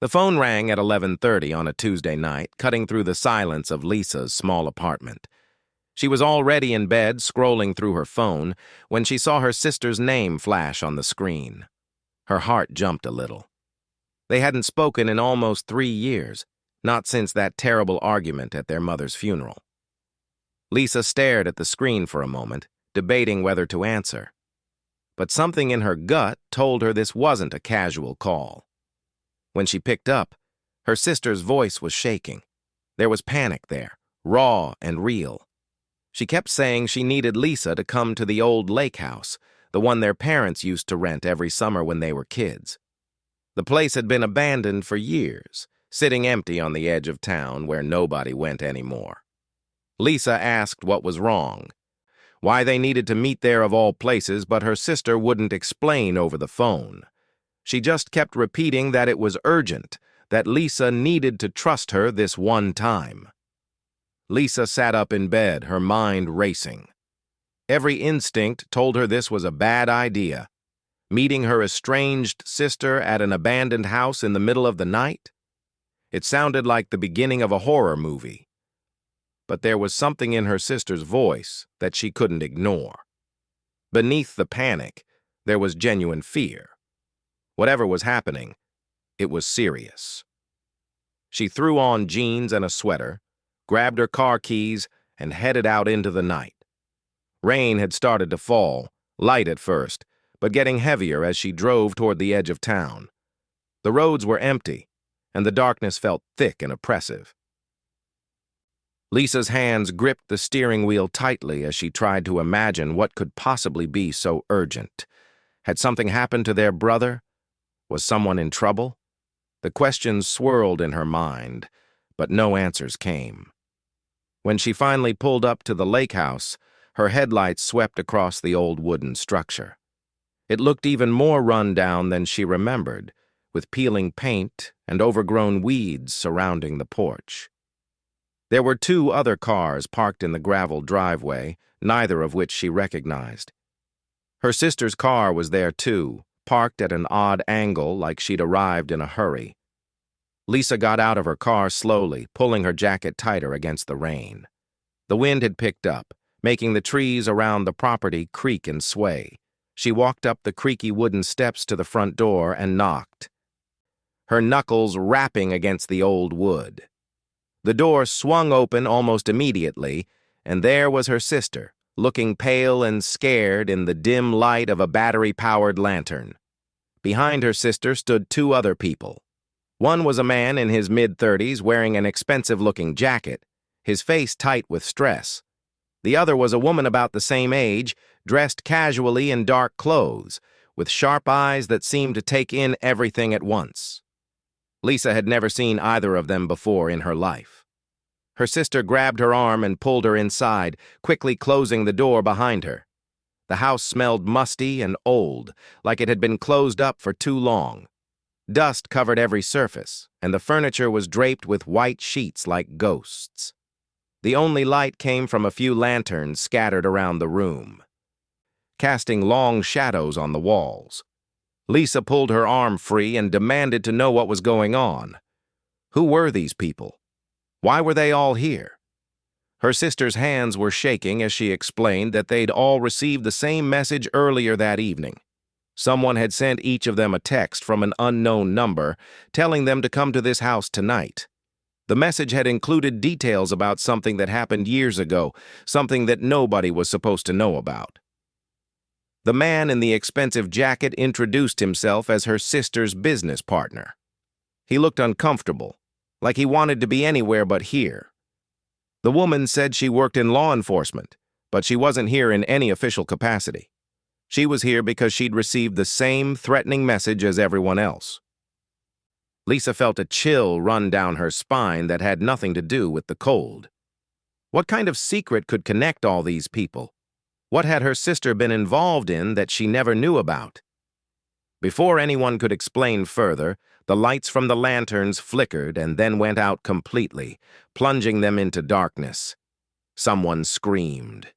The phone rang at 11:30 on a Tuesday night, cutting through the silence of Lisa's small apartment. She was already in bed, scrolling through her phone, when she saw her sister's name flash on the screen. Her heart jumped a little. They hadn't spoken in almost 3 years, not since that terrible argument at their mother's funeral. Lisa stared at the screen for a moment, debating whether to answer. But something in her gut told her this wasn't a casual call. When she picked up, her sister's voice was shaking. There was panic there, raw and real. She kept saying she needed Lisa to come to the old lake house, the one their parents used to rent every summer when they were kids. The place had been abandoned for years, sitting empty on the edge of town where nobody went anymore. Lisa asked what was wrong, why they needed to meet there of all places, but her sister wouldn't explain over the phone. She just kept repeating that it was urgent, that Lisa needed to trust her this one time. Lisa sat up in bed, her mind racing. Every instinct told her this was a bad idea. Meeting her estranged sister at an abandoned house in the middle of the night? It sounded like the beginning of a horror movie. But there was something in her sister's voice that she couldn't ignore. Beneath the panic, there was genuine fear. Whatever was happening, it was serious. She threw on jeans and a sweater, grabbed her car keys, and headed out into the night. Rain had started to fall, light at first, but getting heavier as she drove toward the edge of town. The roads were empty, and the darkness felt thick and oppressive. Lisa's hands gripped the steering wheel tightly as she tried to imagine what could possibly be so urgent. Had something happened to their brother? Was someone in trouble? The questions swirled in her mind, but no answers came. When she finally pulled up to the lake house, her headlights swept across the old wooden structure. It looked even more run down than she remembered, with peeling paint and overgrown weeds surrounding the porch. There were 2 other cars parked in the gravel driveway, neither of which she recognized. Her sister's car was there too, parked at an odd angle like she'd arrived in a hurry. Lisa got out of her car slowly, pulling her jacket tighter against the rain. The wind had picked up, making the trees around the property creak and sway. She walked up the creaky wooden steps to the front door and knocked, her knuckles rapping against the old wood. The door swung open almost immediately, and there was her sister, looking pale and scared in the dim light of a battery-powered lantern. Behind her sister stood 2 other people. One was a man in his mid-30s wearing an expensive-looking jacket, his face tight with stress. The other was a woman about the same age, dressed casually in dark clothes, with sharp eyes that seemed to take in everything at once. Lisa had never seen either of them before in her life. Her sister grabbed her arm and pulled her inside, quickly closing the door behind her. The house smelled musty and old, like it had been closed up for too long. Dust covered every surface, and the furniture was draped with white sheets like ghosts. The only light came from a few lanterns scattered around the room, casting long shadows on the walls. Lisa pulled her arm free and demanded to know what was going on. Who were these people? Why were they all here? Her sister's hands were shaking as she explained that they'd all received the same message earlier that evening. Someone had sent each of them a text from an unknown number telling them to come to this house tonight. The message had included details about something that happened years ago, something that nobody was supposed to know about. The man in the expensive jacket introduced himself as her sister's business partner. He looked uncomfortable, like he wanted to be anywhere but here. The woman said she worked in law enforcement, but she wasn't here in any official capacity. She was here because she'd received the same threatening message as everyone else. Lisa felt a chill run down her spine that had nothing to do with the cold. What kind of secret could connect all these people? What had her sister been involved in that she never knew about? Before anyone could explain further, the lights from the lanterns flickered and then went out completely, plunging them into darkness. Someone screamed.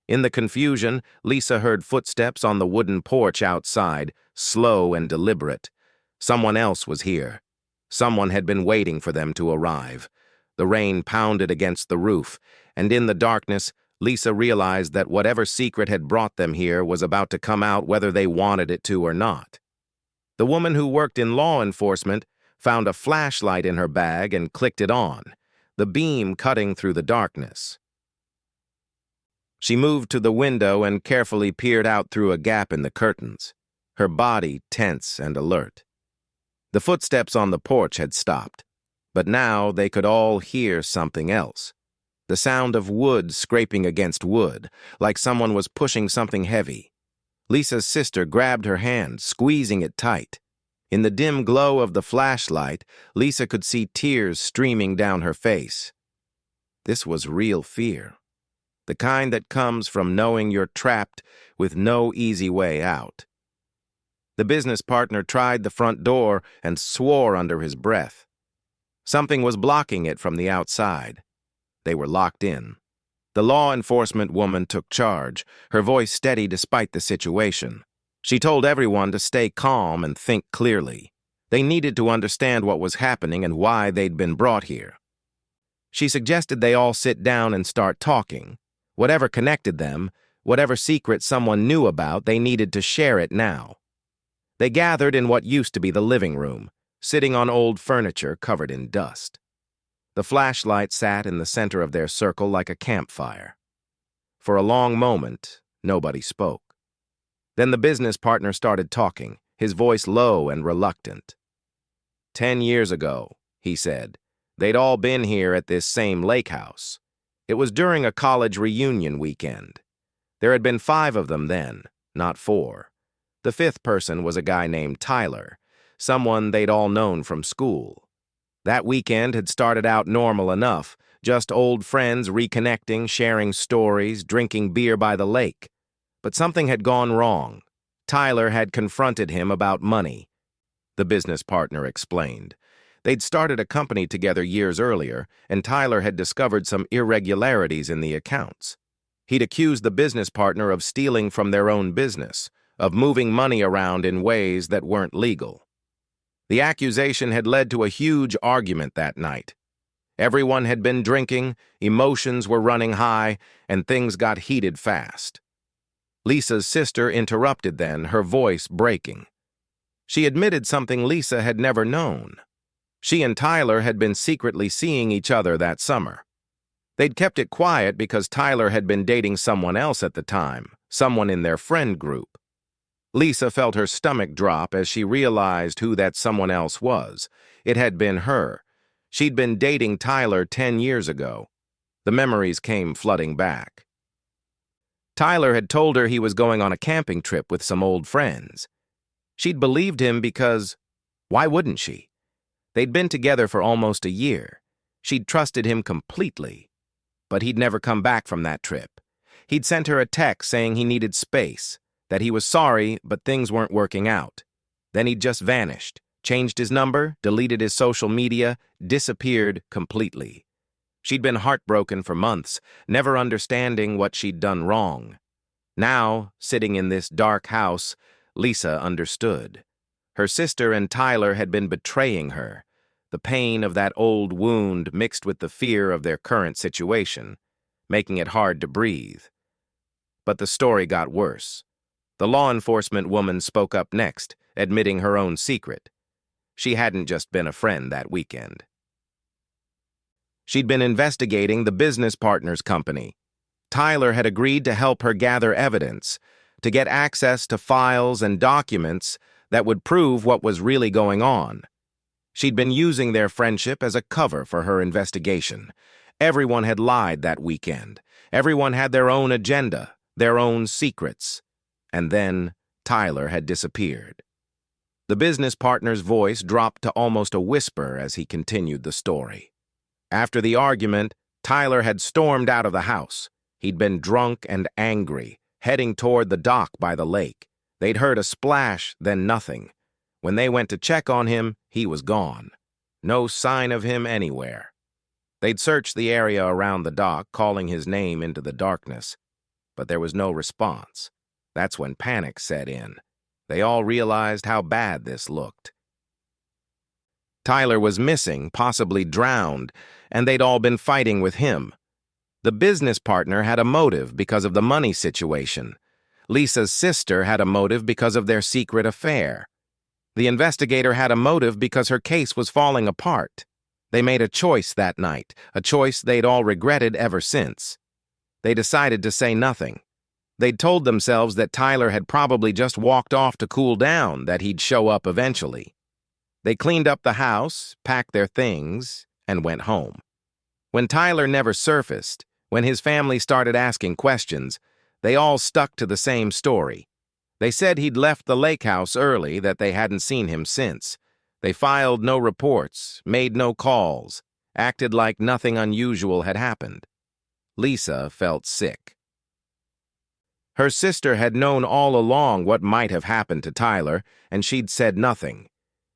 In the confusion, Lisa heard footsteps on the wooden porch outside, slow and deliberate. Someone else was here. Someone had been waiting for them to arrive. The rain pounded against the roof, and in the darkness, Lisa realized that whatever secret had brought them here was about to come out whether they wanted it to or not. The woman who worked in law enforcement found a flashlight in her bag and clicked it on, the beam cutting through the darkness. She moved to the window and carefully peered out through a gap in the curtains, her body tense and alert. The footsteps on the porch had stopped, but now they could all hear something else. The sound of wood scraping against wood, like someone was pushing something heavy. Lisa's sister grabbed her hand, squeezing it tight. In the dim glow of the flashlight, Lisa could see tears streaming down her face. This was real fear, the kind that comes from knowing you're trapped with no easy way out. The business partner tried the front door and swore under his breath. Something was blocking it from the outside. They were locked in. The law enforcement woman took charge, her voice steady despite the situation. She told everyone to stay calm and think clearly. They needed to understand what was happening and why they'd been brought here. She suggested they all sit down and start talking. Whatever connected them, whatever secret someone knew about, they needed to share it now. They gathered in what used to be the living room, sitting on old furniture covered in dust. The flashlight sat in the center of their circle like a campfire. For a long moment, nobody spoke. Then the business partner started talking, his voice low and reluctant. 10 years ago, he said, they'd all been here at this same lake house. It was during a college reunion weekend. There had been 5 of them then, not 4. The 5th person was a guy named Tyler, someone they'd all known from school. That weekend had started out normal enough, just old friends reconnecting, sharing stories, drinking beer by the lake. But something had gone wrong. Tyler had confronted him about money. The business partner explained. They'd started a company together years earlier, and Tyler had discovered some irregularities in the accounts. He'd accused the business partner of stealing from their own business, of moving money around in ways that weren't legal. The accusation had led to a huge argument that night. Everyone had been drinking, emotions were running high, and things got heated fast. Lisa's sister interrupted then, her voice breaking. She admitted something Lisa had never known. She and Tyler had been secretly seeing each other that summer. They'd kept it quiet because Tyler had been dating someone else at the time, someone in their friend group. Lisa felt her stomach drop as she realized who that someone else was. It had been her. She'd been dating Tyler 10 years ago. The memories came flooding back. Tyler had told her he was going on a camping trip with some old friends. She'd believed him because, why wouldn't she? They'd been together for almost a year. She'd trusted him completely. But he'd never come back from that trip. He'd sent her a text saying he needed space, that he was sorry, but things weren't working out. Then he'd just vanished, changed his number, deleted his social media, disappeared completely. She'd been heartbroken for months, never understanding what she'd done wrong. Now, sitting in this dark house, Lisa understood. Her sister and Tyler had been betraying her, the pain of that old wound mixed with the fear of their current situation, making it hard to breathe. But the story got worse. The law enforcement woman spoke up next, admitting her own secret. She hadn't just been a friend that weekend. She'd been investigating the business partner's company. Tyler had agreed to help her gather evidence, to get access to files and documents that would prove what was really going on. She'd been using their friendship as a cover for her investigation. Everyone had lied that weekend. Everyone had their own agenda, their own secrets. And then Tyler had disappeared. The business partner's voice dropped to almost a whisper as he continued the story. After the argument, Tyler had stormed out of the house. He'd been drunk and angry, heading toward the dock by the lake. They'd heard a splash, then nothing. When they went to check on him, he was gone. No sign of him anywhere. They'd searched the area around the dock, calling his name into the darkness, but there was no response. That's when panic set in. They all realized how bad this looked. Tyler was missing, possibly drowned, and they'd all been fighting with him. The business partner had a motive because of the money situation. Lisa's sister had a motive because of their secret affair. The investigator had a motive because her case was falling apart. They made a choice that night, a choice they'd all regretted ever since. They decided to say nothing. They'd told themselves that Tyler had probably just walked off to cool down, that he'd show up eventually. They cleaned up the house, packed their things, and went home. When Tyler never surfaced, when his family started asking questions, they all stuck to the same story. They said he'd left the lake house early, that they hadn't seen him since. They filed no reports, made no calls, acted like nothing unusual had happened. Lisa felt sick. Her sister had known all along what might have happened to Tyler, and she'd said nothing.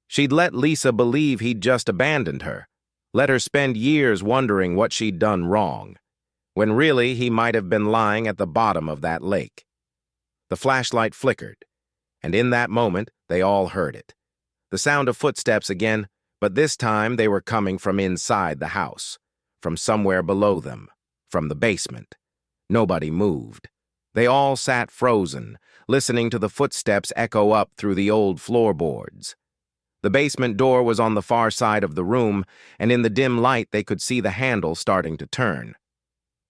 She'd let Lisa believe he'd just abandoned her, let her spend years wondering what she'd done wrong, when really he might have been lying at the bottom of that lake. The flashlight flickered, and in that moment they all heard it. The sound of footsteps again, but this time they were coming from inside the house, from somewhere below them, from the basement. Nobody moved. They all sat frozen, listening to the footsteps echo up through the old floorboards. The basement door was on the far side of the room, and in the dim light they could see the handle starting to turn.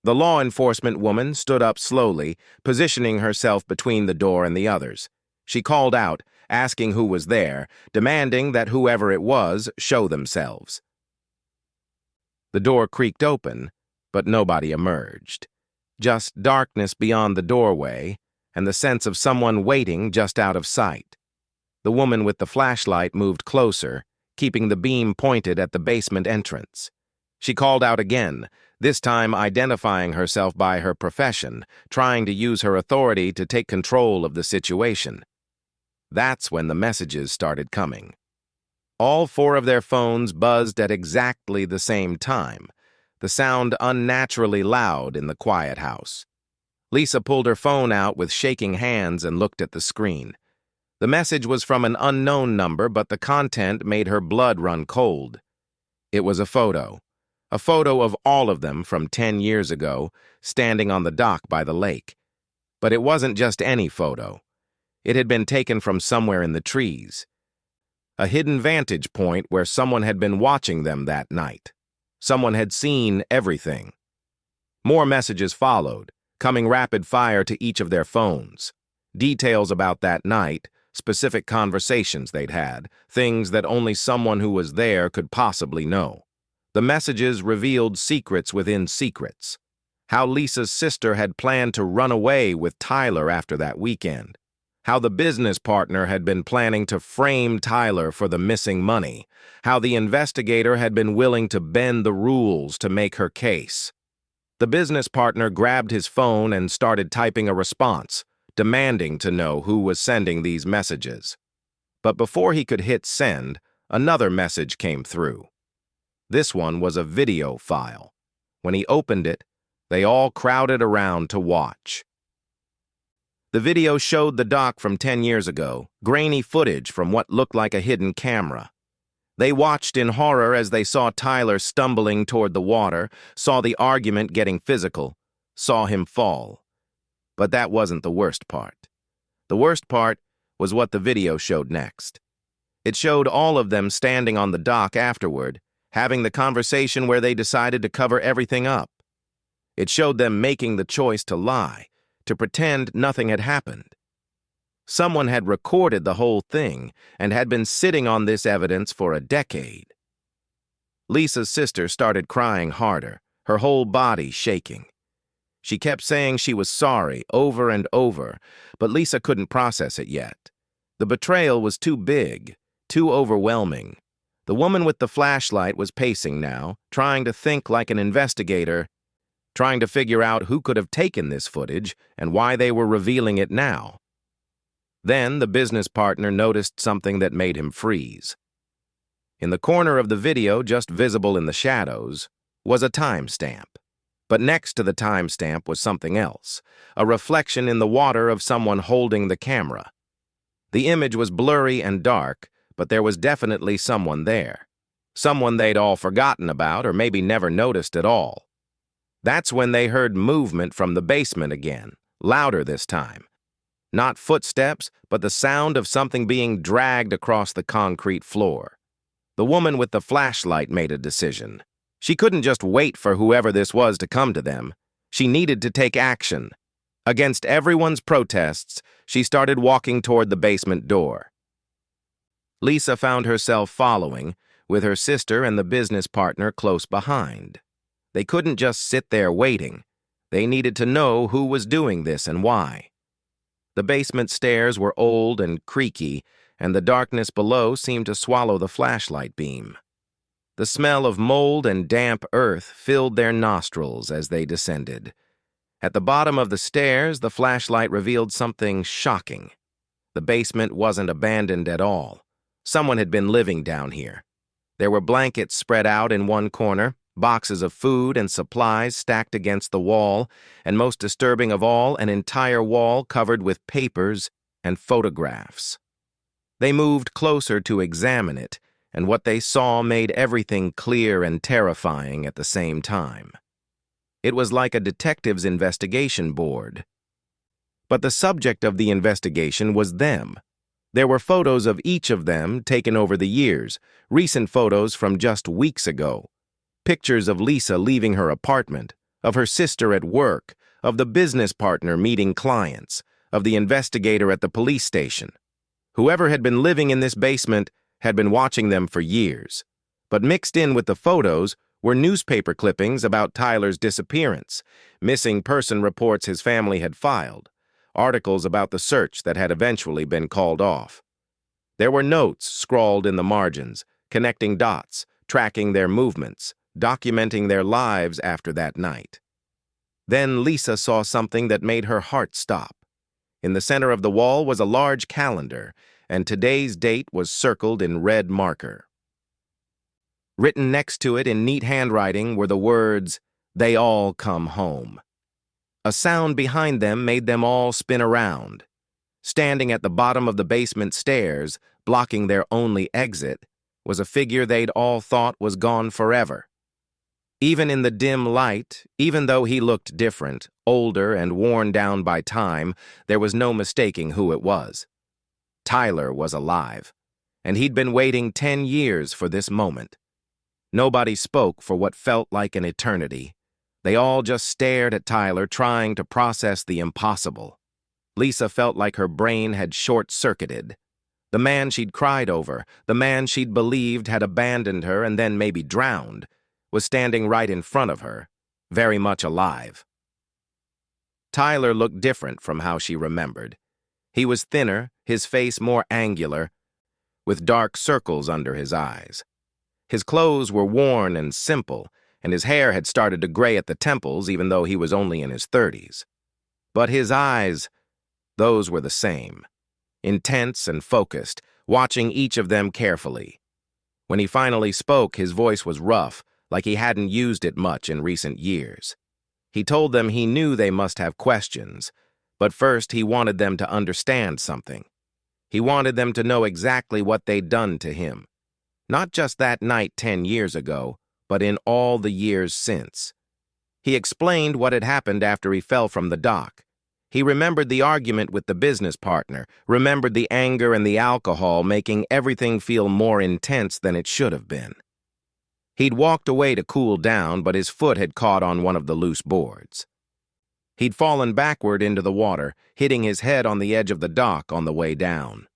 The law enforcement woman stood up slowly, positioning herself between the door and the others. She called out, asking who was there, demanding that whoever it was show themselves. The door creaked open, but nobody emerged. Just darkness beyond the doorway, and the sense of someone waiting just out of sight. The woman with the flashlight moved closer, keeping the beam pointed at the basement entrance. She called out again, this time identifying herself by her profession, trying to use her authority to take control of the situation. That's when the messages started coming. All 4 of their phones buzzed at exactly the same time, the sound unnaturally loud in the quiet house. Lisa pulled her phone out with shaking hands and looked at the screen. The message was from an unknown number, but the content made her blood run cold. It was a photo of all of them from 10 years ago, standing on the dock by the lake. But it wasn't just any photo. It had been taken from somewhere in the trees. A hidden vantage point where someone had been watching them that night. Someone had seen everything. More messages followed, coming rapid fire to each of their phones. Details about that night, specific conversations they'd had, things that only someone who was there could possibly know. The messages revealed secrets within secrets. How Lisa's sister had planned to run away with Tyler after that weekend. How the business partner had been planning to frame Tyler for the missing money. How the investigator had been willing to bend the rules to make her case. The business partner grabbed his phone and started typing a response, demanding to know who was sending these messages. But before he could hit send, another message came through. This one was a video file. When he opened it, they all crowded around to watch. The video showed the dock from 10 years ago, grainy footage from what looked like a hidden camera. They watched in horror as they saw Tyler stumbling toward the water, saw the argument getting physical, saw him fall. But that wasn't the worst part. The worst part was what the video showed next. It showed all of them standing on the dock afterward, having the conversation where they decided to cover everything up. It showed them making the choice to lie, to pretend nothing had happened. Someone had recorded the whole thing and had been sitting on this evidence for a decade. Lisa's sister started crying harder, her whole body shaking. She kept saying she was sorry over and over, but Lisa couldn't process it yet. The betrayal was too big, too overwhelming. The woman with the flashlight was pacing now, trying to think like an investigator, trying to figure out who could have taken this footage and why they were revealing it now. Then the business partner noticed something that made him freeze. In the corner of the video, just visible in the shadows, was a timestamp. But next to the timestamp was something else, a reflection in the water of someone holding the camera. The image was blurry and dark, but there was definitely someone there. someone they'd all forgotten about or maybe never noticed at all. That's when they heard movement from the basement again, louder this time. Not footsteps, but the sound of something being dragged across the concrete floor. The woman with the flashlight made a decision. She couldn't just wait for whoever this was to come to them. She needed to take action. Against everyone's protests, she started walking toward the basement door. Lisa found herself following, with her sister and the business partner close behind. They couldn't just sit there waiting. They needed to know who was doing this and why. The basement stairs were old and creaky, and the darkness below seemed to swallow the flashlight beam. The smell of mold and damp earth filled their nostrils as they descended. At the bottom of the stairs, the flashlight revealed something shocking. The basement wasn't abandoned at all. Someone had been living down here. There were blankets spread out in one corner, boxes of food and supplies stacked against the wall, and most disturbing of all, an entire wall covered with papers and photographs. They moved closer to examine it, and what they saw made everything clear and terrifying at the same time. It was like a detective's investigation board. But the subject of the investigation was them. There were photos of each of them taken over the years, recent photos from just weeks ago. Pictures of Lisa leaving her apartment, of her sister at work, of the business partner meeting clients, of the investigator at the police station. Whoever had been living in this basement had been watching them for years. But mixed in with the photos were newspaper clippings about Tyler's disappearance, missing person reports his family had filed, articles about the search that had eventually been called off. There were notes scrawled in the margins, connecting dots, tracking their movements, documenting their lives after that night. Then Lisa saw something that made her heart stop. In the center of the wall was a large calendar, and today's date was circled in red marker. Written next to it in neat handwriting were the words, "They all come home." A sound behind them made them all spin around. Standing at the bottom of the basement stairs, blocking their only exit, was a figure they'd all thought was gone forever. Even in the dim light, even though he looked different, older and worn down by time, there was no mistaking who it was. Tyler was alive, and he'd been waiting 10 years for this moment. Nobody spoke for what felt like an eternity. They all just stared at Tyler, trying to process the impossible. Lisa felt like her brain had short-circuited. The man she'd cried over, the man she'd believed had abandoned her and then maybe drowned, was standing right in front of her, very much alive. Tyler looked different from how she remembered. He was thinner, his face more angular, with dark circles under his eyes. His clothes were worn and simple, and his hair had started to gray at the temples even though he was only in his 30s. But his eyes, those were the same, intense and focused, watching each of them carefully. When he finally spoke, his voice was rough, like he hadn't used it much in recent years. He told them he knew they must have questions, but first he wanted them to understand something. He wanted them to know exactly what they'd done to him. Not just that night 10 years ago, but in all the years since. He explained what had happened after he fell from the dock. He remembered the argument with the business partner, remembered the anger and the alcohol making everything feel more intense than it should have been. He'd walked away to cool down, but his foot had caught on one of the loose boards. He'd fallen backward into the water, hitting his head on the edge of the dock on the way down.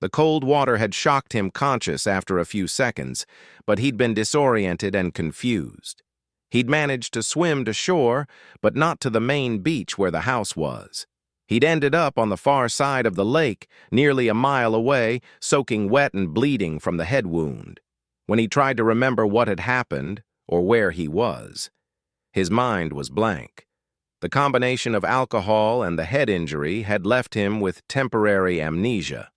The cold water had shocked him conscious after a few seconds, but he'd been disoriented and confused. He'd managed to swim to shore, but not to the main beach where the house was. He'd ended up on the far side of the lake, nearly a mile away, soaking wet and bleeding from the head wound. When he tried to remember what had happened, or where he was, his mind was blank. The combination of alcohol and the head injury had left him with temporary amnesia.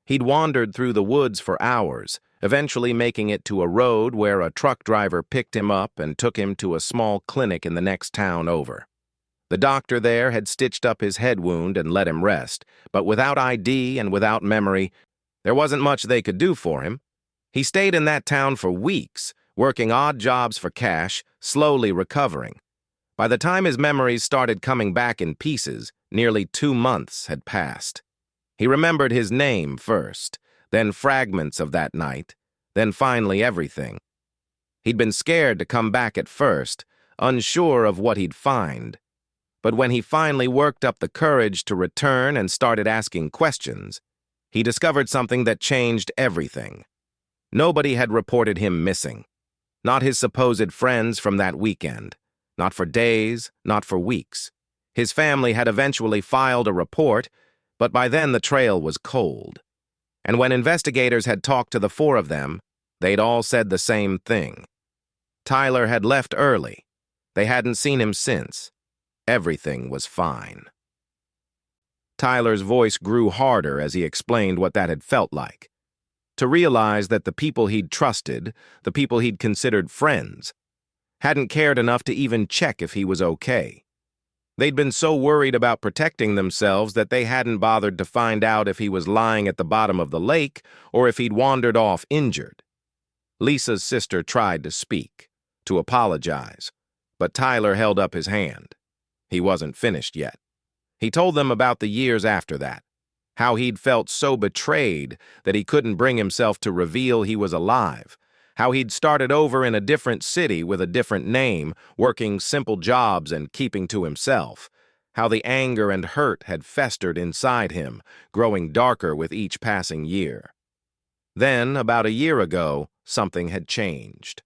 He'd wandered through the woods for hours, eventually making it to a road where a truck driver picked him up and took him to a small clinic in the next town over. The doctor there had stitched up his head wound and let him rest, but without ID and without memory, there wasn't much they could do for him. He stayed in that town for weeks, working odd jobs for cash, slowly recovering. By the time his memories started coming back in pieces, nearly 2 months had passed. He remembered his name first, then fragments of that night, then finally everything. He'd been scared to come back at first, unsure of what he'd find. But when he finally worked up the courage to return and started asking questions, he discovered something that changed everything. Nobody had reported him missing. Not his supposed friends from that weekend. Not for days, not for weeks. His family had eventually filed a report, but by then the trail was cold. And when investigators had talked to the 4 of them, they'd all said the same thing. Tyler had left early. They hadn't seen him since. Everything was fine. Tyler's voice grew harder as he explained what that had felt like. To realize that the people he'd trusted, the people he'd considered friends, hadn't cared enough to even check if he was okay. They'd been so worried about protecting themselves that they hadn't bothered to find out if he was lying at the bottom of the lake or if he'd wandered off injured. Lisa's sister tried to speak, to apologize, but Tyler held up his hand. He wasn't finished yet. He told them about the years after that, how he'd felt so betrayed that he couldn't bring himself to reveal he was alive, how he'd started over in a different city with a different name, working simple jobs and keeping to himself, how the anger and hurt had festered inside him, growing darker with each passing year. Then, about a year ago, something had changed.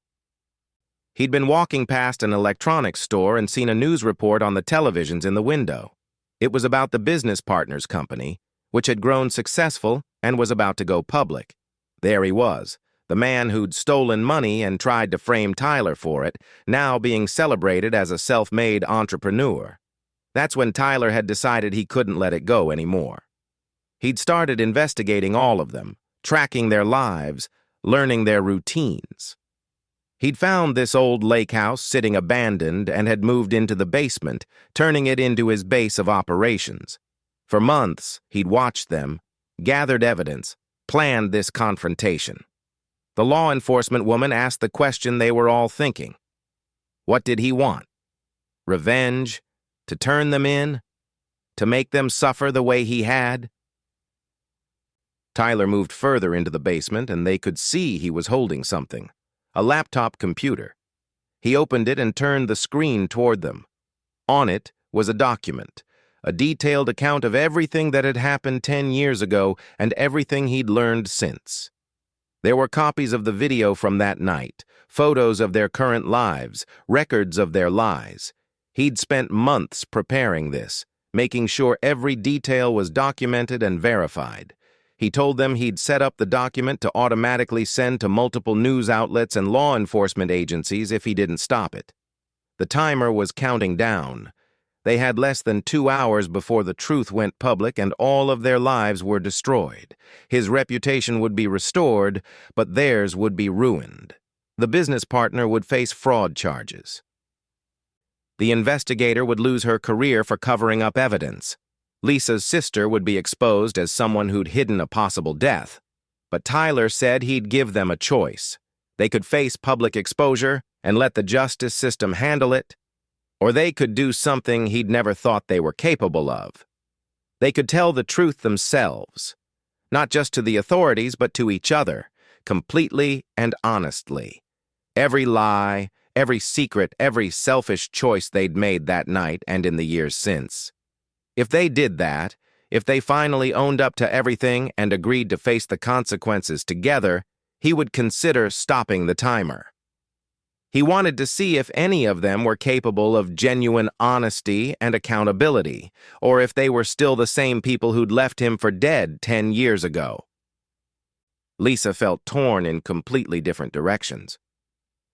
He'd been walking past an electronics store and seen a news report on the televisions in the window. It was about the business partners company, which had grown successful and was about to go public. There he was, the man who'd stolen money and tried to frame Tyler for it, now being celebrated as a self-made entrepreneur. That's when Tyler had decided he couldn't let it go anymore. He'd started investigating all of them, tracking their lives, learning their routines. He'd found this old lake house sitting abandoned and had moved into the basement, turning it into his base of operations. For months, he'd watched them, gathered evidence, planned this confrontation. The law enforcement woman asked the question they were all thinking. What did he want? Revenge? To turn them in? To make them suffer the way he had? Tyler moved further into the basement and they could see he was holding something. A laptop computer. He opened it and turned the screen toward them. On it was a document, a detailed account of everything that had happened 10 years ago and everything he'd learned since. There were copies of the video from that night, photos of their current lives, records of their lies. He'd spent months preparing this, making sure every detail was documented and verified. He told them he'd set up the document to automatically send to multiple news outlets and law enforcement agencies if he didn't stop it. The timer was counting down. They had less than 2 hours before the truth went public and all of their lives were destroyed. His reputation would be restored, but theirs would be ruined. The business partner would face fraud charges. The investigator would lose her career for covering up evidence. Lisa's sister would be exposed as someone who'd hidden a possible death. But Tyler said he'd give them a choice. They could face public exposure and let the justice system handle it, or they could do something he'd never thought they were capable of. They could tell the truth themselves, not just to the authorities but to each other, completely and honestly. Every lie, every secret, every selfish choice they'd made that night and in the years since. If they did that, if they finally owned up to everything and agreed to face the consequences together, he would consider stopping the timer. He wanted to see if any of them were capable of genuine honesty and accountability, or if they were still the same people who'd left him for dead 10 years ago. Lisa felt torn in completely different directions.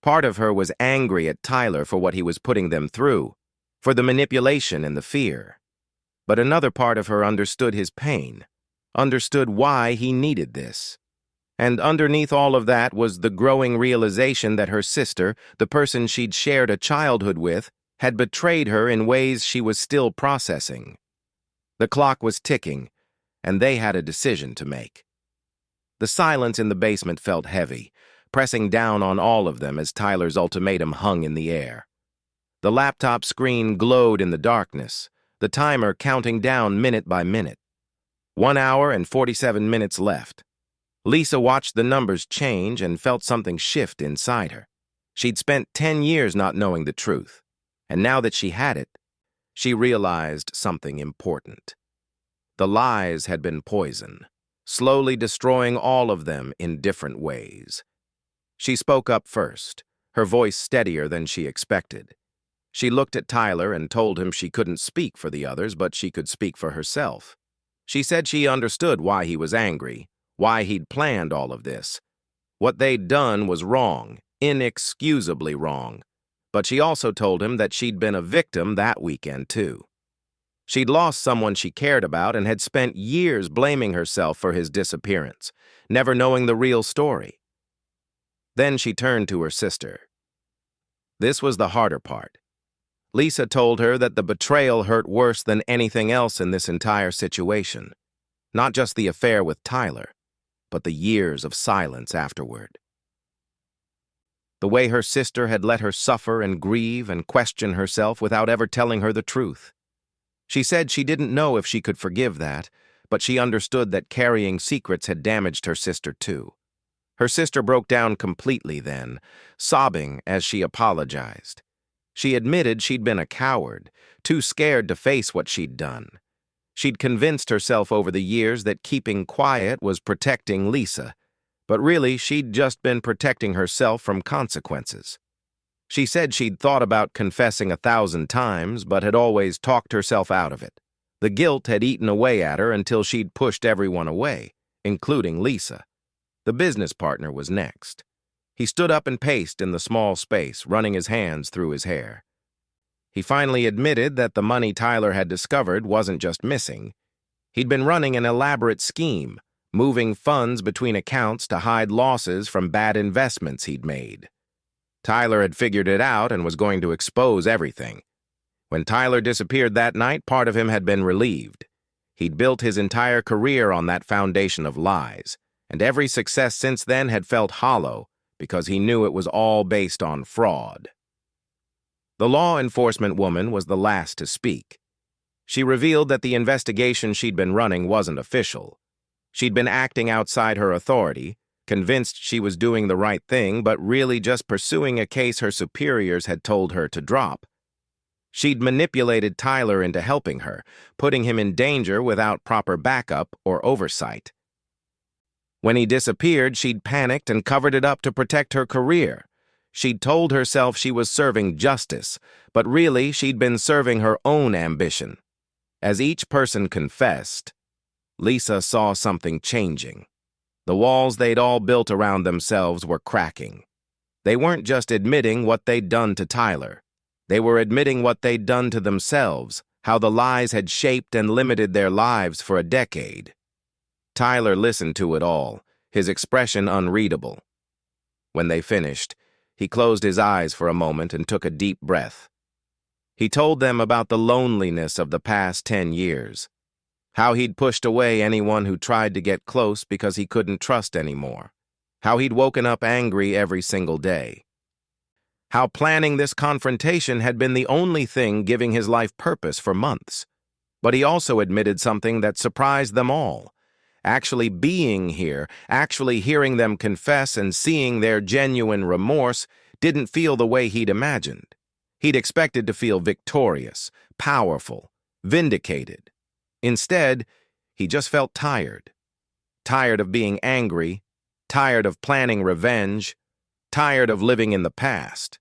Part of her was angry at Tyler for what he was putting them through, for the manipulation and the fear. But another part of her understood his pain, understood why he needed this. And underneath all of that was the growing realization that her sister, the person she'd shared a childhood with, had betrayed her in ways she was still processing. The clock was ticking, and they had a decision to make. The silence in the basement felt heavy, pressing down on all of them as Tyler's ultimatum hung in the air. The laptop screen glowed in the darkness, the timer counting down minute by minute. 1 hour and 47 minutes left. Lisa watched the numbers change and felt something shift inside her. She'd spent 10 years not knowing the truth, and now that she had it, she realized something important. The lies had been poison, slowly destroying all of them in different ways. She spoke up first, her voice steadier than she expected. She looked at Tyler and told him she couldn't speak for the others, but she could speak for herself. She said she understood why he was angry, why he'd planned all of this. What they'd done was wrong, inexcusably wrong. But she also told him that she'd been a victim that weekend, too. She'd lost someone she cared about and had spent years blaming herself for his disappearance, never knowing the real story. Then she turned to her sister. This was the harder part. Lisa told her that the betrayal hurt worse than anything else in this entire situation. Not just the affair with Tyler, but the years of silence afterward. The way her sister had let her suffer and grieve and question herself without ever telling her the truth. She said she didn't know if she could forgive that, but she understood that carrying secrets had damaged her sister too. Her sister broke down completely then, sobbing as she apologized. She admitted she'd been a coward, too scared to face what she'd done. She'd convinced herself over the years that keeping quiet was protecting Lisa, but really she'd just been protecting herself from consequences. She said she'd thought about confessing 1,000 times, but had always talked herself out of it. The guilt had eaten away at her until she'd pushed everyone away, including Lisa. The business partner was next. He stood up and paced in the small space, running his hands through his hair. He finally admitted that the money Tyler had discovered wasn't just missing. He'd been running an elaborate scheme, moving funds between accounts to hide losses from bad investments he'd made. Tyler had figured it out and was going to expose everything. When Tyler disappeared that night, part of him had been relieved. He'd built his entire career on that foundation of lies, and every success since then had felt hollow because he knew it was all based on fraud. The law enforcement woman was the last to speak. She revealed that the investigation she'd been running wasn't official. She'd been acting outside her authority, convinced she was doing the right thing, but really just pursuing a case her superiors had told her to drop. She'd manipulated Tyler into helping her, putting him in danger without proper backup or oversight. When he disappeared, she'd panicked and covered it up to protect her career. She'd told herself she was serving justice, but really she'd been serving her own ambition. As each person confessed, Lisa saw something changing. The walls they'd all built around themselves were cracking. They weren't just admitting what they'd done to Tyler. They were admitting what they'd done to themselves, how the lies had shaped and limited their lives for a decade. Tyler listened to it all, his expression unreadable. When they finished, he closed his eyes for a moment and took a deep breath. He told them about the loneliness of the past 10 years, how he'd pushed away anyone who tried to get close because he couldn't trust anymore, how he'd woken up angry every single day, how planning this confrontation had been the only thing giving his life purpose for months. But he also admitted something that surprised them all. Actually being here, actually hearing them confess and seeing their genuine remorse didn't feel the way he'd imagined. He'd expected to feel victorious, powerful, vindicated. Instead, he just felt tired. Tired of being angry, tired of planning revenge, tired of living in the past.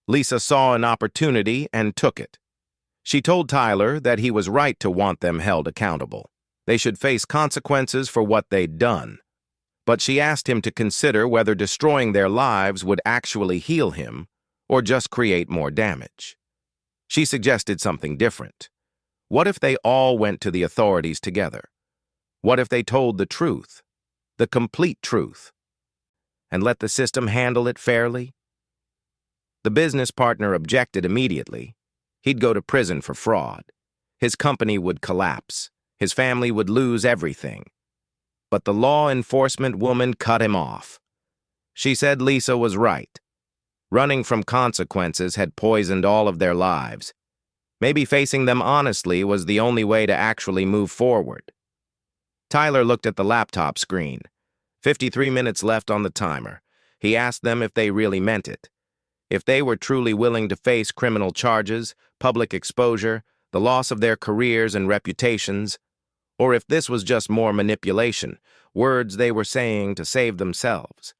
Lisa saw an opportunity and took it. She told Tyler that he was right to want them held accountable. They should face consequences for what they'd done. But she asked him to consider whether destroying their lives would actually heal him or just create more damage. She suggested something different. What if they all went to the authorities together? What if they told the truth, the complete truth, and let the system handle it fairly? The business partner objected immediately. He'd go to prison for fraud. His company would collapse. His family would lose everything. but the law enforcement woman cut him off. She said Lisa was right. Running from consequences had poisoned all of their lives. Maybe facing them honestly was the only way to actually move forward. Tyler looked at the laptop screen. 53 minutes left on the timer. He asked them if they really meant it. If they were truly willing to face criminal charges, public exposure, the loss of their careers and reputations, or if this was just more manipulation, words they were saying to save themselves.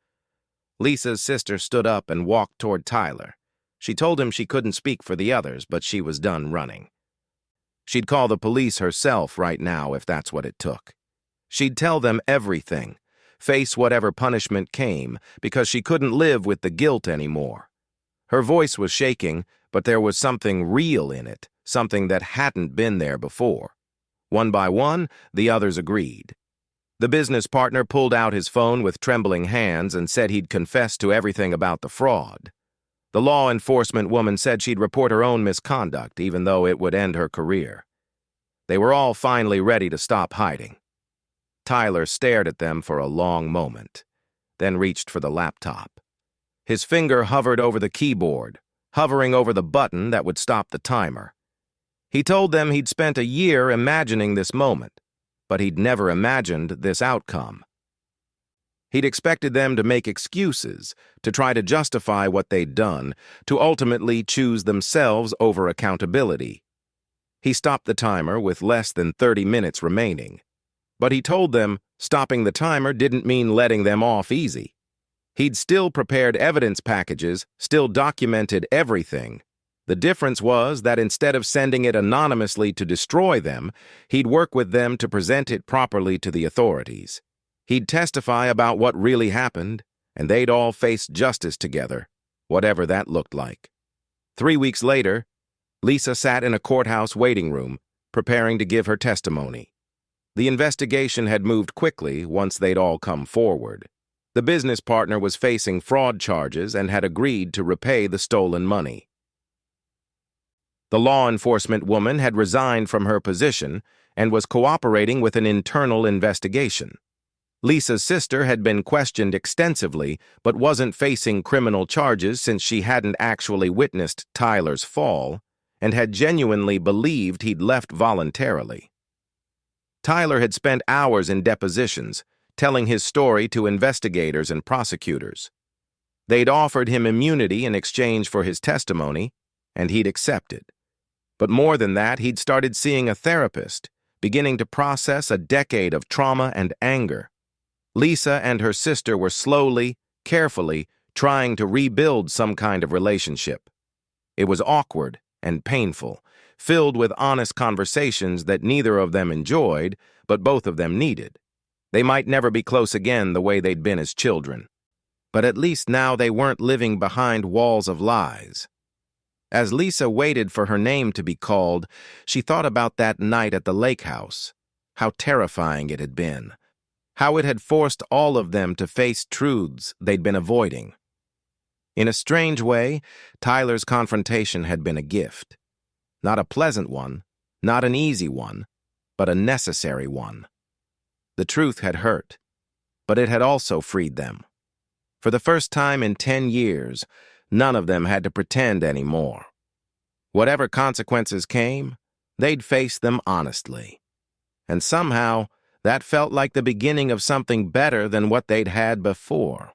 Lisa's sister stood up and walked toward Tyler. She told him she couldn't speak for the others, but she was done running. She'd call the police herself right now if that's what it took. She'd tell them everything, face whatever punishment came, because she couldn't live with the guilt anymore. Her voice was shaking, but there was something real in it, something that hadn't been there before. One by one, the others agreed. The business partner pulled out his phone with trembling hands and said he'd confess to everything about the fraud. The law enforcement woman said she'd report her own misconduct, even though it would end her career. They were all finally ready to stop hiding. Tyler stared at them for a long moment, then reached for the laptop. His finger hovered over the keyboard, hovering over the button that would stop the timer. He told them he'd spent a year imagining this moment, but he'd never imagined this outcome. He'd expected them to make excuses, to try to justify what they'd done, to ultimately choose themselves over accountability. He stopped the timer with less than 30 minutes remaining. But he told them stopping the timer didn't mean letting them off easy. He'd still prepared evidence packages, still documented everything. The difference was that instead of sending it anonymously to destroy them, he'd work with them to present it properly to the authorities. He'd testify about what really happened, and they'd all face justice together, whatever that looked like. 3 weeks later, Lisa sat in a courthouse waiting room, preparing to give her testimony. The investigation had moved quickly once they'd all come forward. The business partner was facing fraud charges and had agreed to repay the stolen money. The law enforcement woman had resigned from her position and was cooperating with an internal investigation. Lisa's sister had been questioned extensively but wasn't facing criminal charges since she hadn't actually witnessed Tyler's fall and had genuinely believed he'd left voluntarily. Tyler had spent hours in depositions, telling his story to investigators and prosecutors. They'd offered him immunity in exchange for his testimony, and he'd accepted. But more than that, he'd started seeing a therapist, beginning to process a decade of trauma and anger. Lisa and her sister were slowly, carefully, trying to rebuild some kind of relationship. It was awkward and painful, filled with honest conversations that neither of them enjoyed, but both of them needed. They might never be close again the way they'd been as children. But at least now they weren't living behind walls of lies. As Lisa waited for her name to be called, she thought about that night at the lake house, how terrifying it had been, how it had forced all of them to face truths they'd been avoiding. In a strange way, Tyler's confrontation had been a gift. Not a pleasant one, not an easy one, but a necessary one. The truth had hurt, but it had also freed them. For the first time in 10 years, none of them had to pretend anymore. Whatever consequences came, they'd face them honestly. And somehow, that felt like the beginning of something better than what they'd had before.